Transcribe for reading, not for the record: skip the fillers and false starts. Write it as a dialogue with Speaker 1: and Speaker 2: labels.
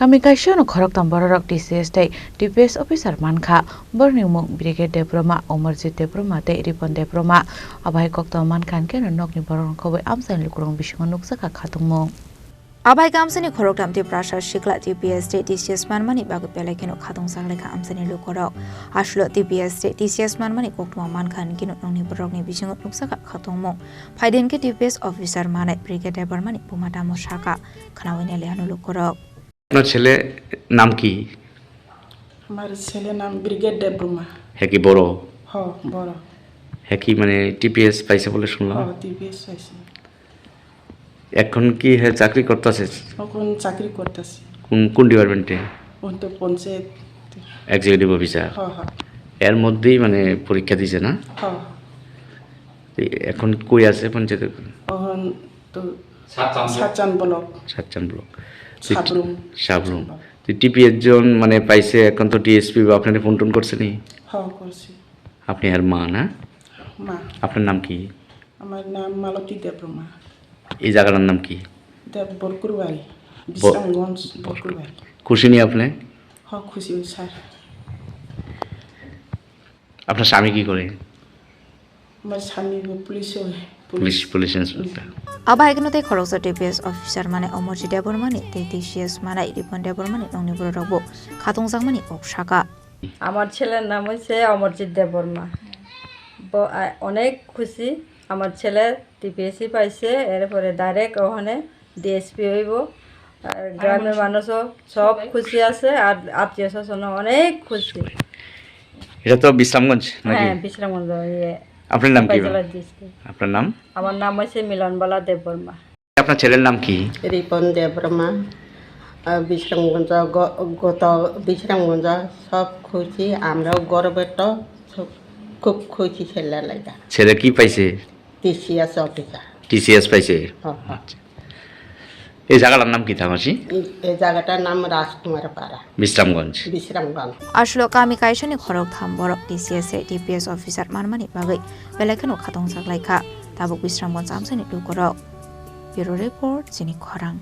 Speaker 1: Kami kaisao no Khoroktham Bororok TCS tei TPS officer Mankha Mung Brigade Debbarma Amarjit Debbarma tei Ripon Debbarma Abohai Koktwma Mankha Hunkhe no nokni borokno khobwi Amchaini Lukurokni Bisingo Nukjakha Khatungmung. Abohai Amchaini Khoroktham Tripura Shikla TPS tei TCS manmani bagu pelekeno khatungsak lekha Amchaini Lukurok ashlo TPS tei TCS manmani Koktwma Mankha Hunkhe no nokni borokni Bisingo Nukjakha Khatungmung phaidinke TPS officer manai Brigade Debbarmani pumata mosaka khanawaini lehano Lukurok.
Speaker 2: আপনার ছেলে নাম কি?
Speaker 3: আমার ছেলের নাম brigade Debbarma.
Speaker 2: হ্যাঁ কি বড়?
Speaker 3: হ্যাঁ বড়।
Speaker 2: হ্যাঁ কি মানে টিপিএস পাইছে বলে শুনলাম।
Speaker 3: হ্যাঁ টিপিএস পাইছে।
Speaker 2: এখন কি হ্যাঁ চাকরি করতেছে?
Speaker 3: এখন চাকরি করতেছে।
Speaker 2: কোন ডিপার্টমেন্টে?
Speaker 3: কোন তো পঞ্চায়েত
Speaker 2: এক্সিকিউটিভ অফিসার।
Speaker 3: হ্যাঁ হ্যাঁ।
Speaker 2: এর মধ্যেই মানে পরীক্ষা দিছে না?
Speaker 3: হ্যাঁ।
Speaker 2: এখন কই আছে পঞ্চায়েতে?
Speaker 3: এখন তো সাতচান ব্লক।
Speaker 2: সাতচান ব্লক।
Speaker 3: সাবরুম।
Speaker 2: টিপিএস জন মানে পাইছে এখন তো টিএসপি বা আপনারে ফোন টোন করছে নি?
Speaker 3: হ্যাঁ করছি।
Speaker 2: আপনি আর মা না?
Speaker 3: মা।
Speaker 2: আপনার নাম কি?
Speaker 3: আমার নাম মালতী দেববর্মা।
Speaker 2: এই জায়গাটার নাম কি?
Speaker 3: বরকুরবাড়ি বিশরামগঞ্জ বরকুরবাড়ি।
Speaker 2: খুশি নি আপনি?
Speaker 3: হ্যাঁ খুশি স্যার।
Speaker 2: আপনার স্বামী কি করে?
Speaker 3: আমার স্বামী
Speaker 2: police inspector.
Speaker 1: Abohai no tei Khoroktham TPS officer mane Amarjit Debbarmani tei TCS manai Ripon Debbarmani nokni Bororok bo Khatungmung oksaka.
Speaker 4: আমার ছেলের নাম হচ্ছে অমরজিৎ দেববর্মা। অনেক খুশি আমার ছেলে টিপিএসি পাইছে, এরপরে ডাইরেক্ট ওখানে ডিএসপি হইব। আর গ্রামের মানুষও সব খুশি আছে, আর আত্মীয় স্বজন অনেক খুশি।
Speaker 2: এটা তো বিশ্রামগঞ্জ নাকি?
Speaker 4: হ্যাঁ বিশ্রামগঞ্জ।
Speaker 2: আপনার নাম কি? আপনার নাম?
Speaker 4: আমার নাম হচ্ছে মিলনবালা দেববর্মা।
Speaker 2: আপনার ছেলের নাম কি?
Speaker 5: রিপন দেববর্মা। বিশ্রামগঞ্জ গত বিশ্রামগঞ্জ সব খুশি, আমরাও গর্বিত, খুব খুশি ছেলে লাগা।
Speaker 2: ছেলে কি পাইছে?
Speaker 5: TCS officer.
Speaker 2: টিসিএস পাইছে। এই জায়গাটার নাম কি থামাসি?
Speaker 5: এই জায়গাটার নাম রাজকুমার পাড়া,
Speaker 2: Bishramganj.
Speaker 1: Ashlo kami kaisao ni Khoroktham Borok TCS tei TPS officer manmani bagai pelekeno khatungsak lekha tabuk Bisramgঞ্জ Amchaini Lukurok. Bureau Report Chini Khorang.